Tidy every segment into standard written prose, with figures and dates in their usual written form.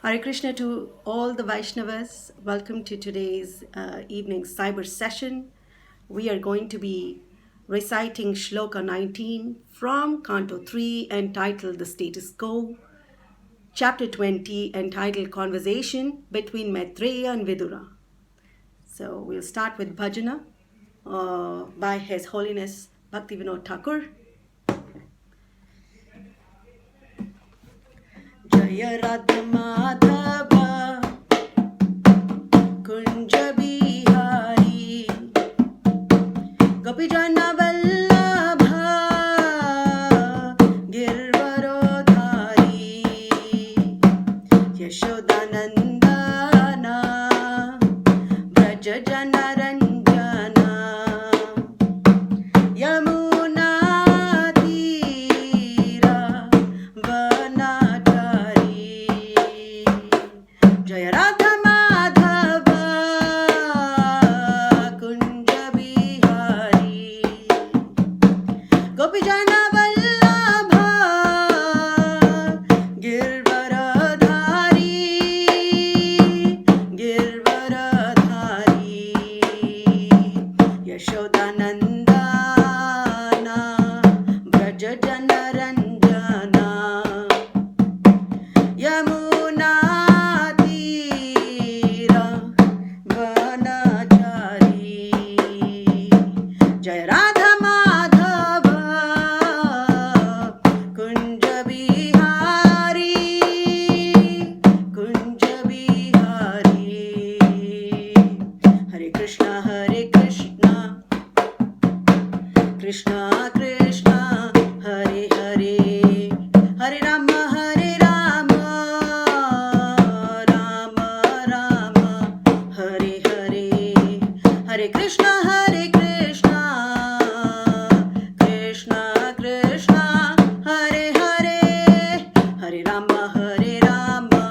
Hare Krishna to all the Vaishnavas. Welcome to today's evening cyber session. We are going to be reciting Shloka 19 from Canto 3 entitled The Status Quo, Chapter 20 entitled Conversation Between Maitreya and Vidura. So we'll start with Bhajana by His Holiness Bhaktivinoda Thakur. Jaya Radha Madhava Kunja Bihari Gopijana Vallabha Girvarodhari Yashodanandana Brajajana Ranjana Yamuna Tira Vanachari Jaya Radha Madhava Kunja Bihari Gopijana Vallabha Girvaradhari Yashodanandana Brajajana Ranjana Yamuna Tira Vanachari Jaya Radha Madhava Kunja Bihari Kunja Bihari Hare Krishna Krishna Krishna Hare Hare Hare Rama Rama Rama Hare Hare Hare Krishna Krishna Krishna Hare Hare Hare Rama Rama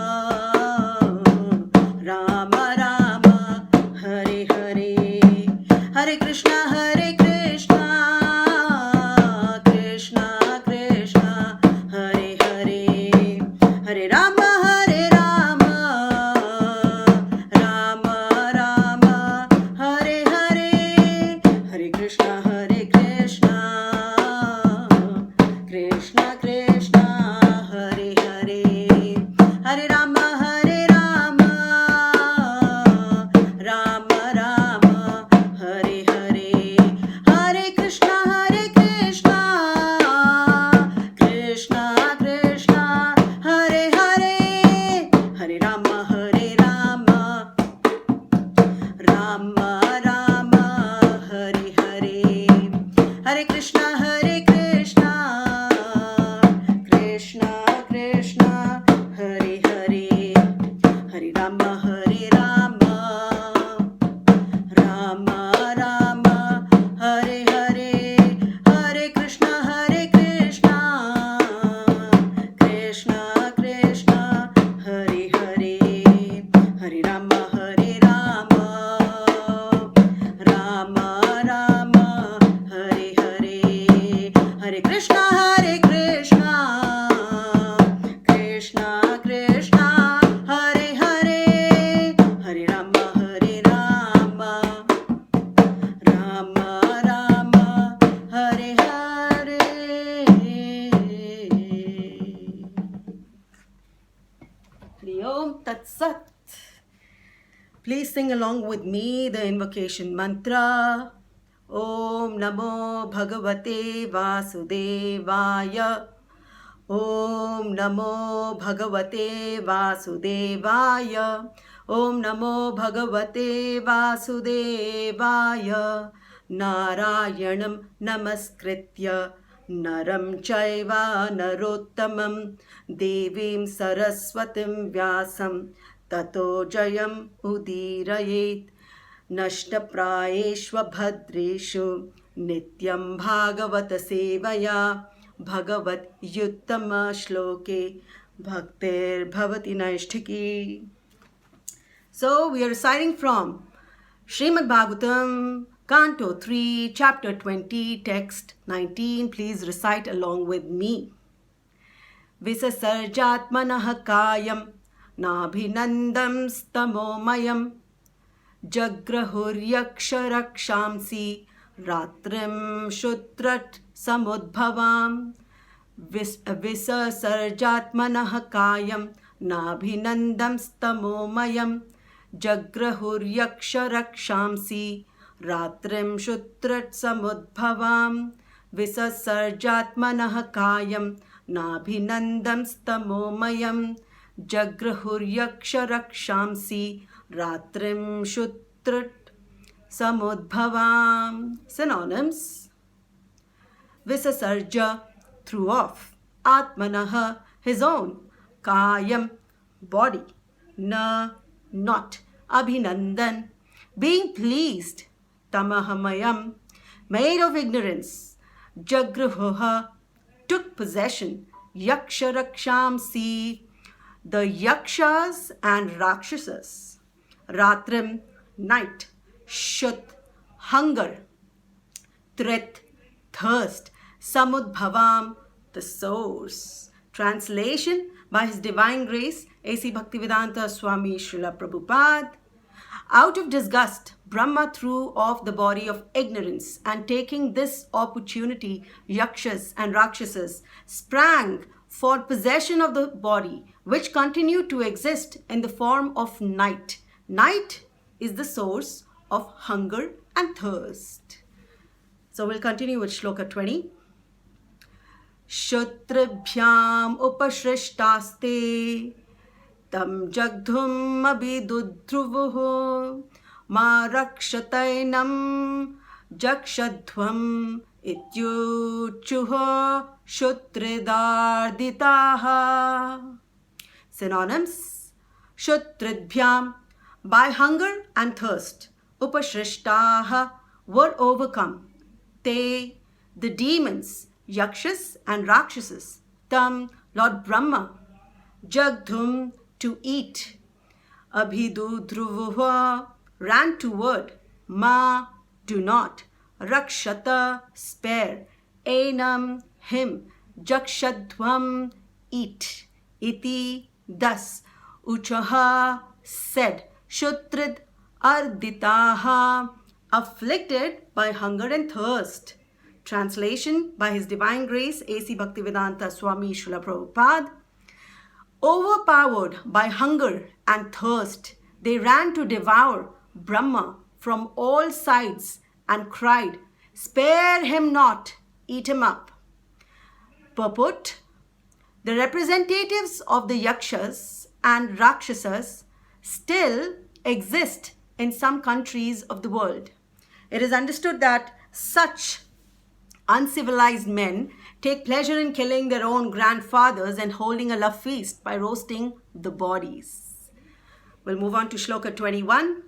Rama Hare Hare Hare Krishna Krishna Krishna Hare Hare Hare Rama Rama Rama Hare Hare Hare Krishna Krishna Krishna Hare Hare Hare Rama Rama Rama Hare Hare Hare Krishna Krishna Hare Hare Hare Rama Rama Rama Hare Hare Hare Krishna Krishna Hare Hare Hare Rama Rama Rama Hare Hare Hare Krishna Krishna Hare Hare Hare Rama Rama Rama Hare Hare Hare Krishna Krishna Hare Hare Hare Rama Rama Rama Hare Hare Hari Om Tat Sat. Please sing along with me the invocation mantra. Om Namo Bhagavate Vasudevaya. Om Namo Bhagavate Vasudevaya. Om Namo Bhagavate Vasudevaya. Narayanam Namaskritya Naram Chaiva Narottamam Devim Saraswatim Vyasam Tato Jayam Udirayet Nashtaprayeshva Bhadreshu Nityam Bhagavata Sevaya Bhagavat Yuttama Shloke Bhaktir Bhavati Naishtiki. So we are reciting from Srimad Bhagavatam, Canto 3, Chapter 20, Text 19. Please recite along with me. Visasarjatmanah kayam नाभिनन्दं स्तमोमयम् जग्रहुर्यक्षरक्षांसि रात्रिं शुत्रट् समुद्भवां विससर्जात्मनः कायं नाभिनन्दं स्तमोमयं जग्रहुर्यक्षरक्षांसि रात्रिं शुत्रट् समुद्भवां विससर्जात्मनः कायं नाभिनन्दं स्तमोमयं जग्रहुर्यक्षरक्षांसि रात्रिं शुत्रट् samudbhavam. Synonyms: Visasarja, threw off. Atmanaha, his own. Kayam, body. Na, not. Abhinandan, being pleased. Tamahamayam, made of ignorance. Jagruha, took possession. Yaksharakshamsi, the yakshas and rakshasas. Ratrim, night. Shut, hunger. Trit, thirst. Samudbhavam, the source. Translation by His Divine Grace, A.C. Bhaktivedanta Swami Srila Prabhupada. Out of disgust, Brahma threw off the body of ignorance, and taking this opportunity, yakshas and rakshasas sprang for possession of the body, which continued to exist in the form of night. Night is the source of hunger and thirst. So we'll continue with Shloka 20. Shutribhyam upashrishtaste tam jagdhum abhidudhruvuhu ma rakshatainam jakshadhvam ityuchuha shutridarditaha. Synonyms: Shutridbhyam, by hunger and thirst. Upashrishtaha, were overcome. Te, the demons, yakshas and rakshasas. Tam, Lord Brahma. Jagdhum, to eat. Abhidudhruvuha, ran toward. Ma, do not. Rakshata, spare. Enam, him. Jakshadhvam, eat. Iti, thus. Uchaha, said. Shutrid arditaha, afflicted by hunger and thirst. Translation by His Divine Grace, A.C. Bhaktivedanta Swami Srila Prabhupada. Overpowered by hunger and thirst, they ran to devour Brahma from all sides and cried, "Spare him not, eat him up." Purport: the representatives of the yakshas and rakshasas still exist in some countries of the world. It is understood that such uncivilized men take pleasure in killing their own grandfathers and holding a love feast by roasting the bodies. We'll move on to Shloka 21.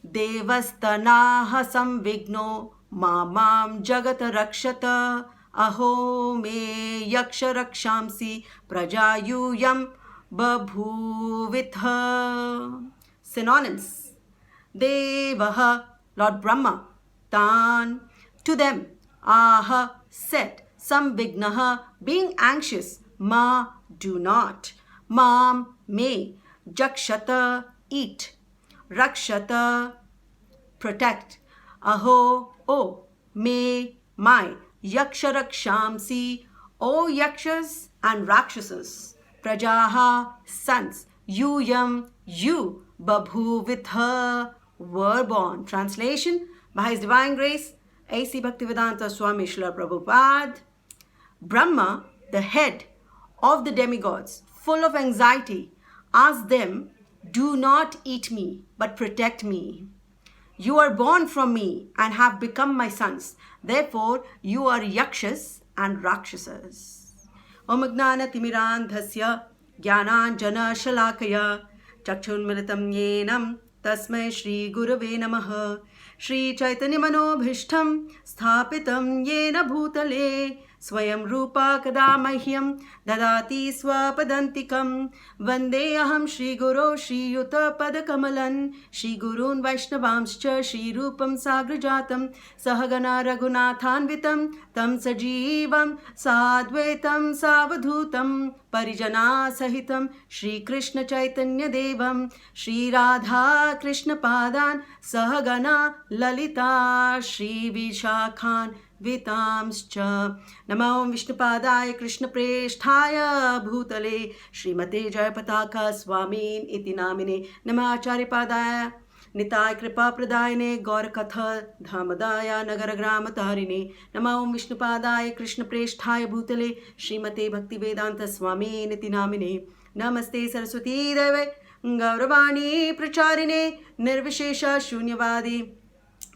Devastanaha samvigno mamam jagata rakshata aho me yaksha rakshamsi prajayuyam babhuvitha. Synonyms: Devaha, Lord Brahma. Tan, to them. Aha, said. Samvignaha, being anxious. Ma, do not. Mam, may. Jakshata, eat. Rakshata, protect. Aho, oh. May, my. Yaksha rakshamsi, O yakshas and rakshasas. Prajaha, sons. Yuyam, you. Babhuvitha, were born. Translation by His Divine Grace, A.C. Bhaktivedanta Swami Srila Prabhupada. Brahma, the head of the demigods, full of anxiety, asked them, "Do not eat me, but protect me. You are born from me and have become my sons. Therefore, you are yakshas and rakshasas." Om Gnana Timirandhasya Jnananjana Shalakaya Chakshunmilitam Yenam Tasmai Shri Gurave Namaha. Shri Chaitanya Manobhishtam Sthapitam Yena Bhutale स्वयं रूपा कदा मह्यं ददाति स्वपदान्तिकं वन्देऽहं श्रीगुरो श्रीयुतपदकमलं श्रीगुरून् वैष्णवांश्च श्रीरूपं साग्रजातं सहगणा रघुनाथान्वितं तं सजीवं साद्वैतं सावधूतं परिजनासहितं श्रीकृष्णचैतन्यदेवं श्रीराधाकृष्णपादान् सहगणा ललिता श्रीविशाखान्वितांश्च नमो विष्णुपादाय कृष्णप्रेष्ठाय भूतले श्रीमते जयपताका स्वामीन् इति नामिने नमः आचार्यपादाय निताय कृपा प्रदायने गौरकथ धामदाय नगरग्रामतारिणे नमो विष्णुपादाय कृष्णप्रेष्ठाय भूतले श्रीमते भक्तिवेदांत स्वामीन् इति नामिने नमस्ते सरस्वती देवे गौरवाणी प्रचारिणे निर्विशेष शून्यवादी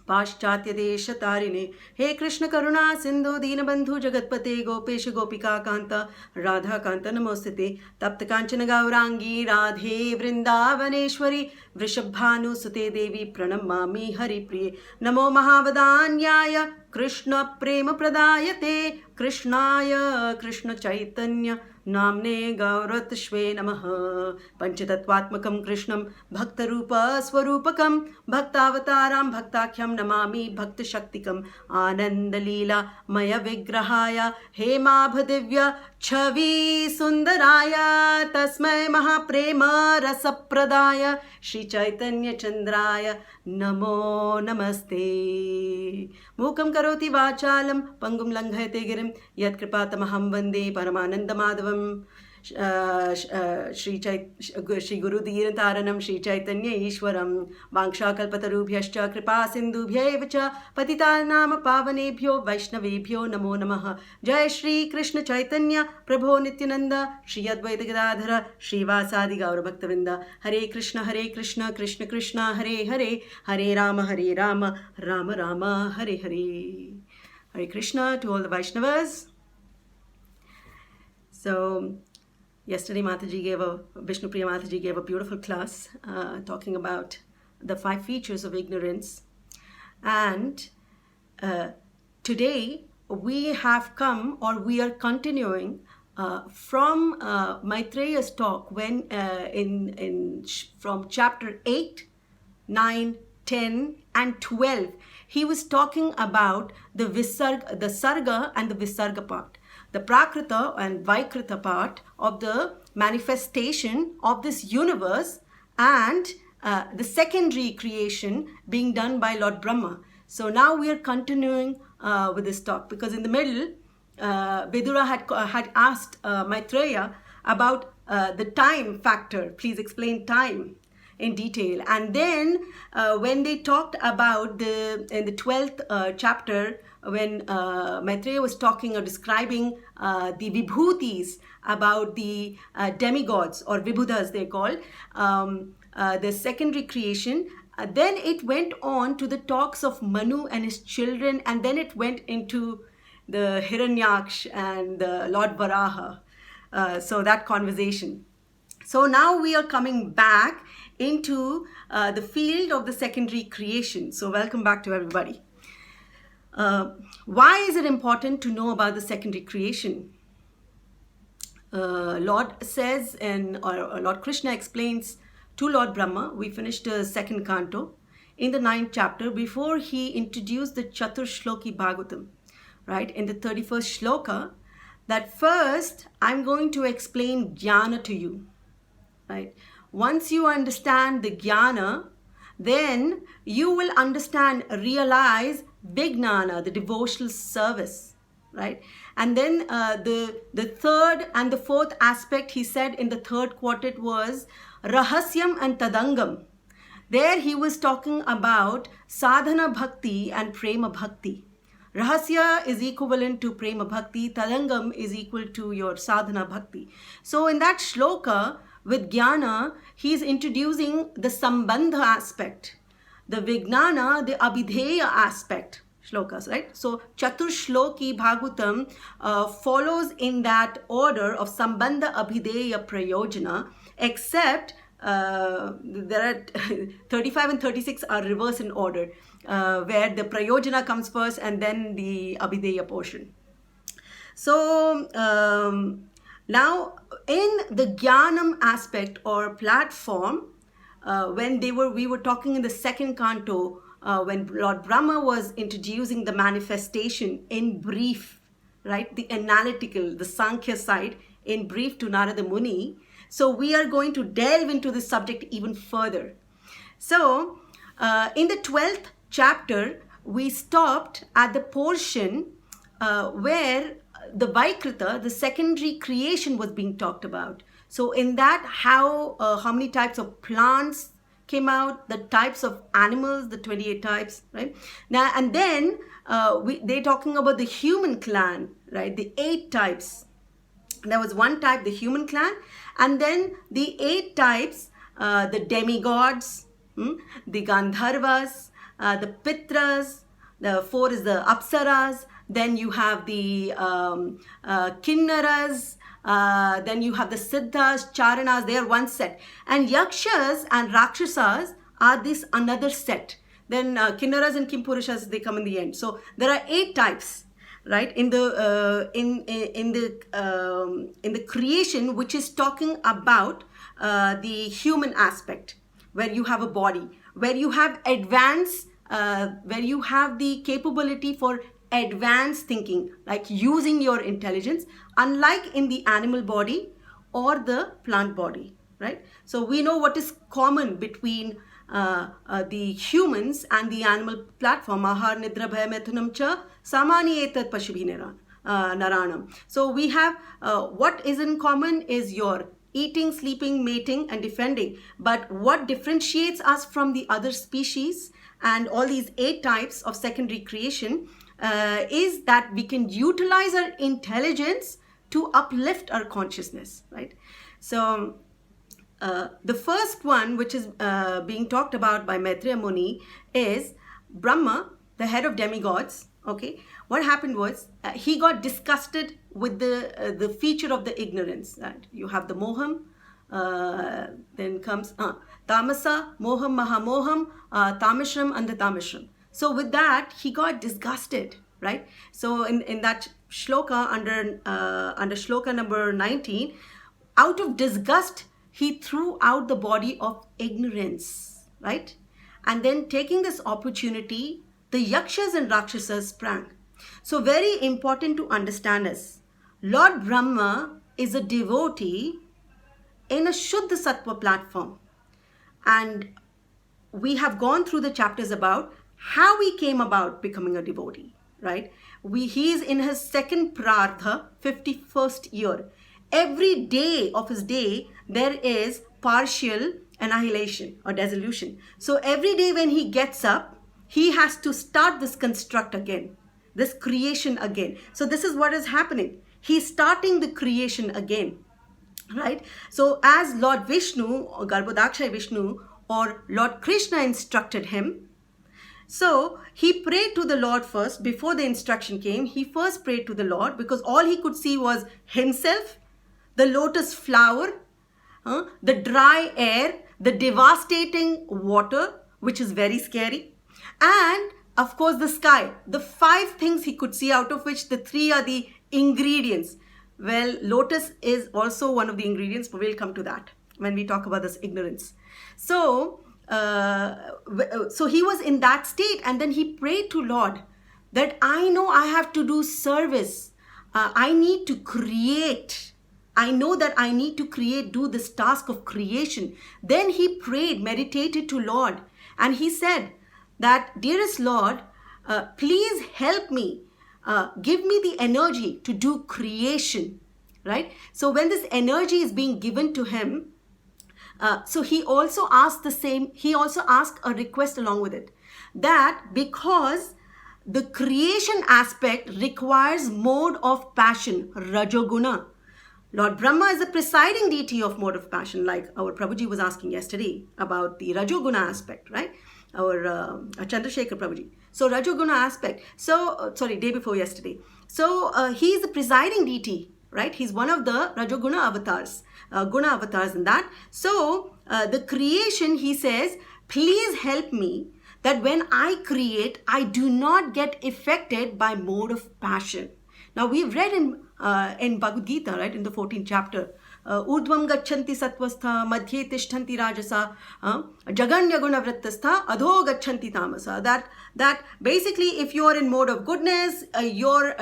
पाश्चात्य देश तारिणे हे कृष्ण करुणा सिंधु दीनबंधु जगतपते गोपेश गोपिका कांत राधा कांत नमोस्तुते तप्त कांचन गौरांगी राधे वृंदावनेश्वरी वृषभानुसुते देवी प्रणमामि हरिप्रिये नमो महावदान्याय कृष्ण प्रेम प्रदायते कृष्णाय कृष्ण चैतन्य नाम्ने गौरतश्वे नमः पंचतत्वात्मकं कृष्णं भक्तरूप स्वरूपकं भक्तावतारं भक्ताख्यं नमामि भक्तशक्तिकं आनन्दलीला मय विग्रहाय हेमाभदिव्य छवि सुन्दराय तस्मै महाप्रेम रसप्रदाय श्री चैतन्य चन्द्राय नमो नमस्ते मूकं करोति वाचालं पंगुं लङ्घयते गिरिं यत्कृपातमहं वन्दे परमानन्दमाधवं श्री गुरुदीनतारणं श्री चैतन्य ईश्वरं वाञ्छाकल्पतरुभ्यश्च कृपा सिन्धुभ्यैव च पतितानां पावनेभ्यो वैष्णवेभ्यो नमो नमः जय श्री कृष्ण चैतन्य प्रभो नित्यानंद श्री अद्वैत गदाधर श्रीवासादि गौरभक्तवृंद हरे Krishna Krishna Krishna Hare Hare Hare Ram Ram Ram Hare Hare Hare Krishna to all the Vaishnavas. So yesterday Vishnupriya Mataji gave a beautiful class talking about the 5 features of ignorance. And today we have come, or we are continuing from Maitreya's talk when from chapter 8, 9, 10 and 12. He was talking about the sarga and the visarga part, the prakrita and vikrita part of the manifestation of this universe, and the secondary creation being done by Lord Brahma. So now we are continuing with this talk, because in the middle Vidura had asked Maitreya about the time factor. Please explain time in detail. And then when they talked about in the 12th chapter, when Maitreya was talking or describing the vibhutis, about the demigods or vibhudas they're called, the secondary creation, then it went on to the talks of Manu and his children, and then it went into the Hiranyaksh and the Lord Varaha. So that conversation. So now we are coming back into the field of the secondary creation. So welcome back to everybody. Why is it important to know about the secondary creation? Lord says, or Lord Krishna explains to Lord Brahma, we finished the 2nd canto, in the 9th chapter, before he introduced the Chatur Shloki Bhagavatam, right? In the 31st shloka, that first I'm going to explain jnana to you, right? Once you understand the jnana, then you will realize vijnana, the devotional service, right? And then the third and the fourth aspect he said in the 3rd quartet was rahasyam and tadangam. There he was talking about sadhana bhakti and prema bhakti. Rahasya is equivalent to prema bhakti, tadangam is equal to your sadhana bhakti. So in that shloka with jnana, he is introducing the sambandha aspect, the vijnana, the abhidheya aspect. Shlokas, right? So Chatur Shloki Bhagavatam follows in that order of Sambandha Abhideya Prayojana, except there are 35 and 36 are reverse in order, where the Prayojana comes first and then the Abhideya portion. So now in the Jnanam aspect or platform, when we were talking in the second canto, when Lord Brahma was introducing the manifestation in brief, right, the analytical, the Sankhya side in brief to Narada Muni. So we are going to delve into this subject even further. So in the 12th chapter, we stopped at the portion where the Vaikrita, the secondary creation, was being talked about. So in that, how many types of plants came out, the types of animals, the 28 types, right? Now, and then they're talking about the human clan, right? The 8 types. There was one type, the human clan, and then the 8 types, the demigods, the Gandharvas, the Pitras, the 4 is the Apsaras, then you have the Kinnaras, then you have the Siddhas, Charanas, they are one set. And Yakshas and Rakshasas are this another set. Then Kinnaras and Kimpurushas, they come in the end. So there are 8 types, right, in the creation, which is talking about the human aspect, where you have a body, where you have where you have the capability for advanced thinking, like using your intelligence, unlike in the animal body or the plant body, right? So we know what is common between the humans and the animal platform. Ahar nidra bhaya methunam cha samani etat pashubhi naranam. So we have what is in common is your eating, sleeping, mating, and defending. But what differentiates us from the other species and all these 8 types of secondary creation is that we can utilize our intelligence to uplift our consciousness, right? So the first one, which is being talked about by Maitreya Muni, is Brahma, the head of demigods. Okay, what happened was he got disgusted with the feature of the ignorance. Right? You have the moham, then comes tamasa, moham, mahamoham, tamashram, and the tamashram. So with that, he got disgusted, right? So in that shloka, under shloka number 19, out of disgust, he threw out the body of ignorance, right? And then taking this opportunity, the Yakshas and Rakshasas sprang. So very important to understand is, Lord Brahma is a devotee in a Shuddha Sattva platform. And we have gone through the chapters about how he came about becoming a devotee, right? He is in his second prardha, 51st year. Every day of his day, there is partial annihilation or dissolution. So every day when he gets up, he has to start this construct again, this creation again. So this is what is happening. He's starting the creation again, right? So as Lord Vishnu or Garbhodakshay Vishnu or Lord Krishna instructed him, so he prayed to the Lord first. Before the instruction came, he first prayed to the Lord, because all he could see was himself, the lotus flower, the dry air, the devastating water, which is very scary, and of course the sky. The 5 things he could see, out of which the 3 are the ingredients. Well, lotus is also one of the ingredients, but we'll come to that when we talk about this ignorance. So so he was in that state, and then he prayed to Lord that I know I have to do service. I need to create. I know that I need to create, do this task of creation. Then he prayed, meditated to Lord, and he said that, dearest Lord, please help me. Give me the energy to do creation, right? So when this energy is being given to him, so he also asked the same, he also asked a request along with it, that because the creation aspect requires mode of passion, Rajoguna. Lord Brahma is the presiding deity of mode of passion, like our Prabhuji was asking yesterday about the Rajoguna aspect, right? Our Chandrasekhar Prabhuji. So Rajoguna aspect. So, sorry, day before yesterday. So he is the presiding deity, right? He's one of the Rajoguna avatars, Guna avatars in that. So the creation, he says, please help me that when I create, I do not get affected by mode of passion. Now we've read in Bhagavad Gita, right, in the 14th chapter, urdhvam gachanti sattvastha, madhye tishtanti rajasa, jaganya guna vrittastha, adho gachanti tamasa. That basically, if you are in mode of goodness, your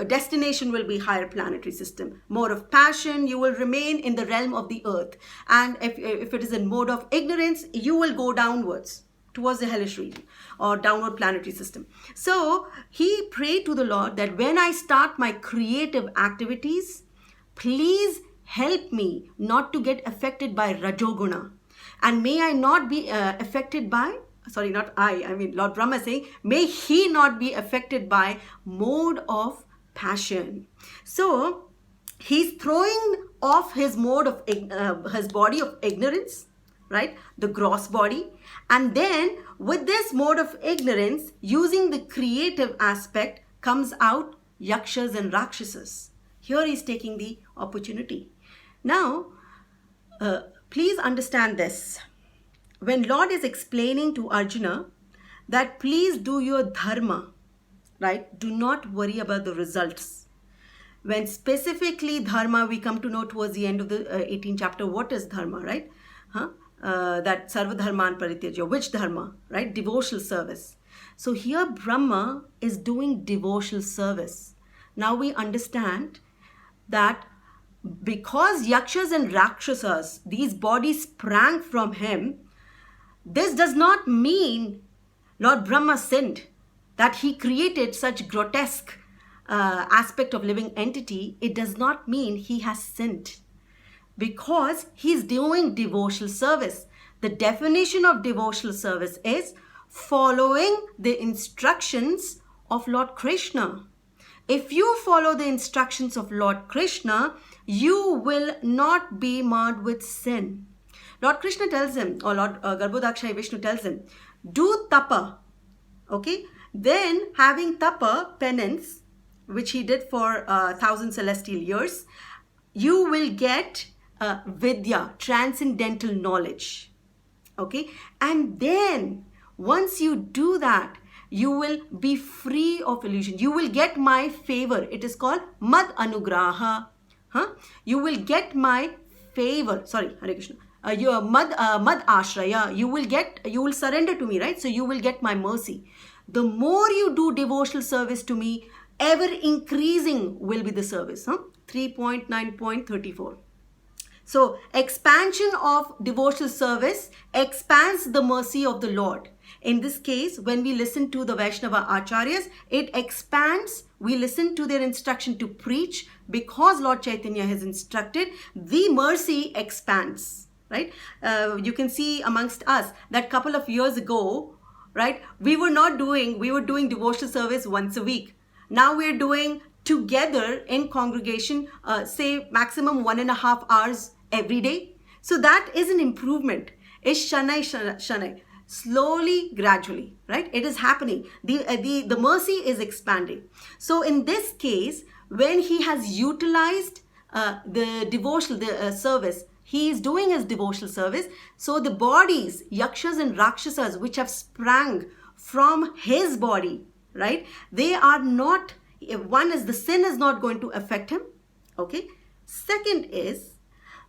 destination will be higher planetary system. Mode of passion, you will remain in the realm of the earth. And if it is in mode of ignorance, you will go downwards towards the hellish region or downward planetary system. So he prayed to the Lord that when I start my creative activities, please help me not to get affected by Rajoguna. And may I not be affected by, sorry, not I mean Lord Brahma saying, may he not be affected by mode of passion. So he's throwing off his mode of, his body of ignorance, right? The gross body. And then with this mode of ignorance, using the creative aspect, comes out yakshas and rakshasas. Here he's taking the opportunity. Now, please understand this. When Lord is explaining to Arjuna that please do your dharma, right? Do not worry about the results. When specifically dharma, we come to know towards the end of the 18th chapter, what is dharma, right? That sarva dharman parityaja, which dharma, right? Devotional service. So here Brahma is doing devotional service. Now we understand that because yakshas and rakshasas, these bodies sprang from him, this does not mean Lord Brahma sinned, that he created such grotesque aspect of living entity. It does not mean he has sinned, because he's doing devotional service. The definition of devotional service is following the instructions of Lord Krishna. If you follow the instructions of Lord Krishna, you will not be marred with sin. Lord Krishna tells him, or Lord Garbhodakshai Vishnu tells him, do tapa, okay? Then having tapa, penance, which he did for 1,000 celestial years, you will get vidya, transcendental knowledge, okay? And then once you do that, you will be free of illusion. You will get my favor. It is called mad anugraha. You will get my favor. Sorry, Hare Krishna. Your mad ashraya. You will surrender to me, right? So you will get my mercy. The more you do devotional service to me, ever increasing will be the service. 3.9.34. So expansion of devotional service expands the mercy of the Lord. In this case, when we listen to the Vaishnava Acharyas, it expands. We listen to their instruction to preach. Because Lord Chaitanya has instructed, the mercy expands, right? You can see amongst us that couple of years ago, right, we were doing devotional service once a week. Now we're doing together in congregation, say maximum 1.5 hours every day. So that is an improvement. It's shanai. Slowly, gradually, right? It is happening. The mercy is expanding. So in this case, when he has utilized the devotional service, he is doing his devotional service. So the bodies, yakshas and rakshasas, which have sprang from his body, right? They are not, one is the sin is not going to affect him, okay? Second is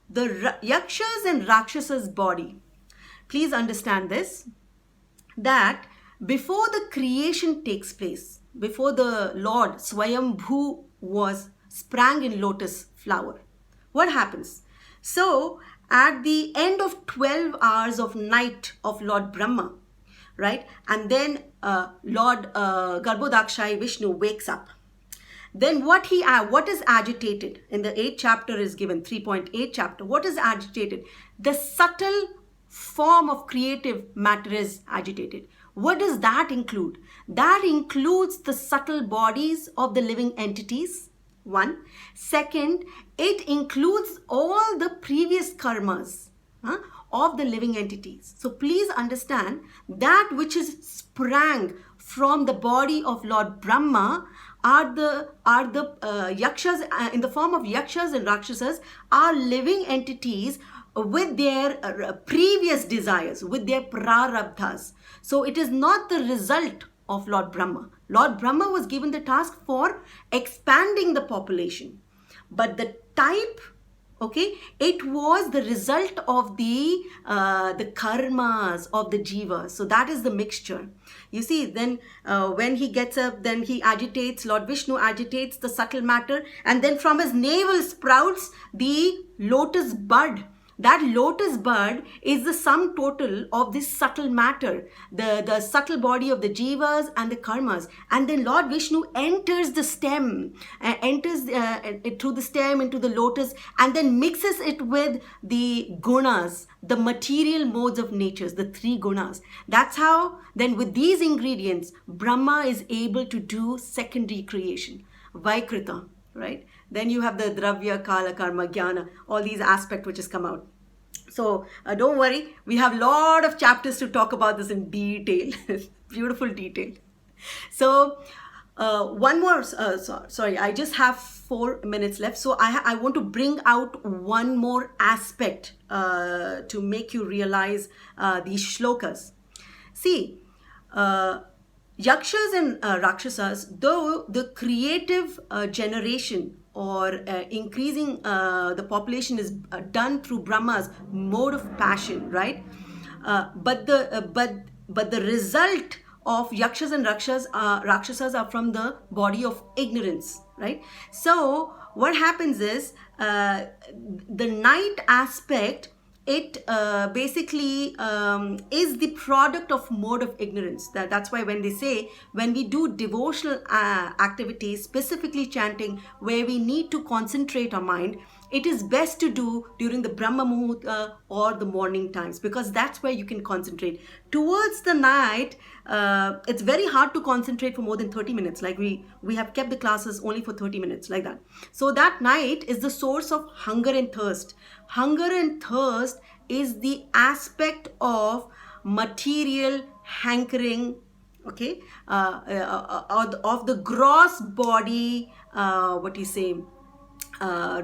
the yakshas and rakshasas body. Please understand this, that before the creation takes place, before the Lord Swayambhu was sprang in lotus flower, what happens? So at the end of 12 hours of night of Lord Brahma, right? And then Lord Garbhodakshai Vishnu wakes up. Then what is agitated? In the 8th chapter is given, 3.8 chapter. What is agitated? The subtle form of creative matter is agitated. What does that include? That includes the subtle bodies of the living entities. One. Second, it includes all the previous karmas of the living entities. So please understand that which is sprang from the body of Lord Brahma are the yakshas, in the form of yakshas and rakshasas, are living entities with their previous desires, with their prarabdhas. So it is not the result of Lord Brahma. Lord Brahma was given the task for expanding the population. But the type, okay, it was the result of the karmas of the jiva. So that is the mixture. You see, then when he gets up, then he agitates, Lord Vishnu agitates the subtle matter, and then from his navel sprouts the lotus bud. That lotus bud is the sum total of this subtle matter, the subtle body of the jivas and the karmas. And then Lord Vishnu enters the stem, enters through the stem into the lotus, and then mixes it with the gunas, the material modes of natures, the three gunas. That's how, then with these ingredients, Brahma is able to do secondary creation, Vaikrita, right? Then you have the Dravya, Kala, Karma, Jnana, all these aspects which has come out. So don't worry, we have a lot of chapters to talk about this in detail, beautiful detail. So one more, sorry, I just have 4 minutes left. So I want to bring out one more aspect to make you realize these shlokas. See, Yakshas and Rakshasas, though the creative generation or increasing the population is done through Brahma's mode of passion, right? But the result of Yakshas and Rakshasas are from the body of ignorance, right? So what happens is the night aspect, it basically is the product of mode of ignorance. That's why when they say, when we do devotional activities, specifically chanting, where we need to concentrate our mind, it is best to do during the Brahma Muhurta or the morning times, because that's where you can concentrate. Towards the night, it's very hard to concentrate for more than 30 minutes. Like we have kept the classes only for 30 minutes, like that. So that night is the source of hunger and thirst. Hunger and thirst is the aspect of material hankering, okay, of the gross body,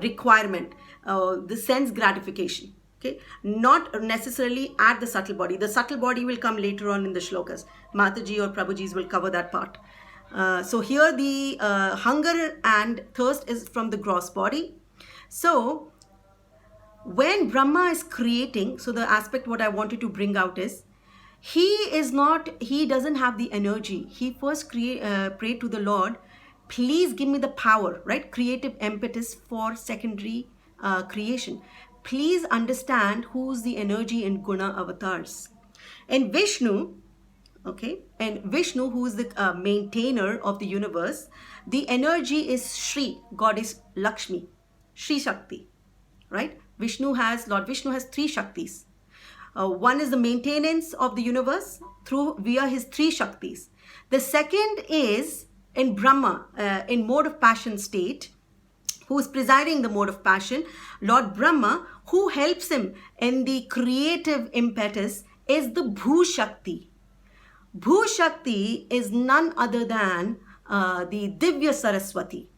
requirement, the sense gratification, okay, not necessarily at the subtle body. The subtle body will come later on in the shlokas. Mataji or Prabhuji's will cover that part. So here the hunger and thirst is from the gross body. So when Brahma is creating, so the aspect what I wanted to bring out is, he doesn't have the energy. He first prayed to the Lord, please give me the power, right? Creative impetus for secondary creation. Please understand who's the energy in Guna avatars. And Vishnu, okay, and Vishnu, who is the maintainer of the universe, the energy is Shri, goddess Lakshmi, Shri Shakti, right? Lord Vishnu has 3 Shaktis. One is the maintenance of the universe via his 3 Shaktis. The second is in Brahma, in mode of passion state, who is presiding the mode of passion. Lord Brahma, who helps him in the creative impetus, is the Bhu Shakti. Bhu Shakti is none other than the Divya Saraswati.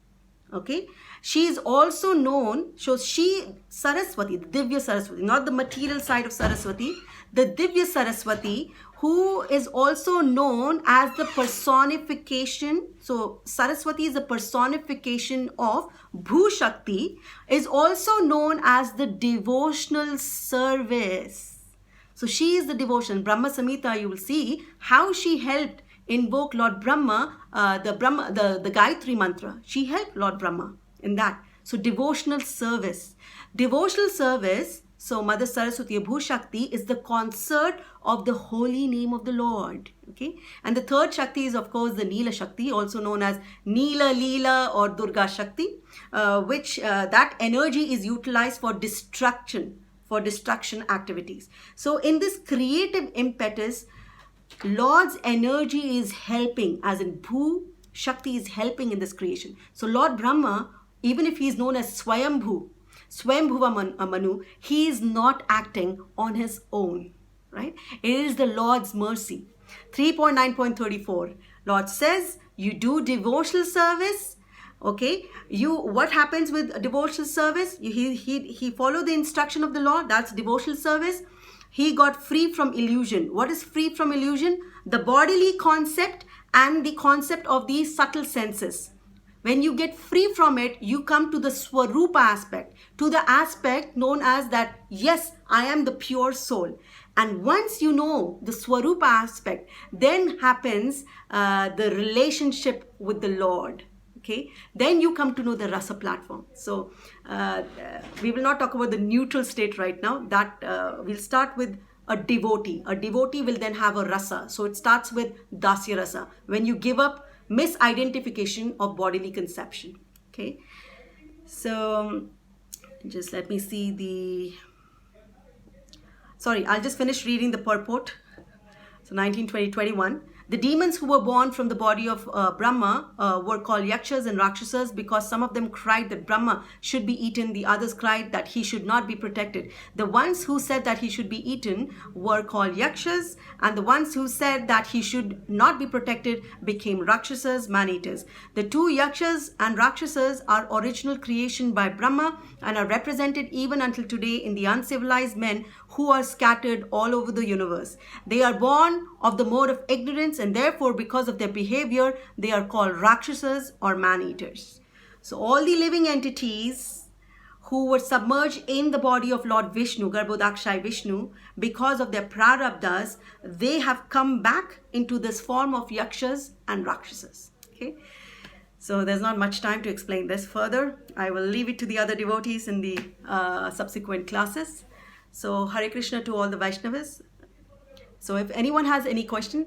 Okay, she is also known, so Saraswati, the Divya Saraswati, not the material side of Saraswati, the Divya Saraswati, who is also known as the personification. So Saraswati is the personification of Bhu Shakti, is also known as the devotional service. So she is the devotion. Brahma Samhita, you will see how she helped invoke Lord Brahma, the Gayatri mantra. She helped Lord Brahma in that. So devotional service. Devotional service, so Mother Saraswati, Bhu Shakti, is the concert of the holy name of the Lord. Okay, and the third Shakti is of course the Neela Shakti, also known as Neela Leela or Durga Shakti, which that energy is utilized for destruction activities. So in this creative impetus, Lord's energy is helping, as in Bhu Shakti is helping in this creation. So Lord Brahma, even if he is known as Swayambhuva Manu, he is not acting on his own, right? It is the Lord's mercy. 3.9.34, Lord says, you do devotional service, okay? What happens with devotional service? He followed the instruction of the Lord, that's devotional service. He got free from illusion. What is free from illusion? The bodily concept and the concept of these subtle senses. When you get free from it, you come to the Swarupa aspect, to the aspect known as that, yes, I am the pure soul. And once you know the Swarupa aspect, then happens the relationship with the Lord. Okay, then you come to know the rasa platform. So we will not talk about the neutral state right now. That we'll start with a devotee. A devotee will then have a rasa. So it starts with dasya rasa, when you give up misidentification of bodily conception. Okay, so just let me see the, sorry, I'll just finish reading the purport. So 19, 20, 21. The demons who were born from the body of Brahma were called Yakshas and Rakshasas because some of them cried that Brahma should be eaten. The others cried that he should not be protected. The ones who said that he should be eaten were called Yakshas, and the ones who said that he should not be protected became Rakshasas, man-eaters. The two Yakshas and Rakshasas are original creation by Brahma and are represented even until today in the uncivilized men who are scattered all over the universe. They are born of the mode of ignorance, and therefore because of their behavior they are called Rakshasas or man-eaters. So all the living entities who were submerged in the body of Lord Vishnu, Garbhodakshay Vishnu, because of their prarabdhas, they have come back into this form of Yakshas and Rakshasas. Okay, so there's not much time to explain this further. I will leave it to the other devotees in the subsequent classes. So Hare Krishna to all the Vaishnavas. So if anyone has any question,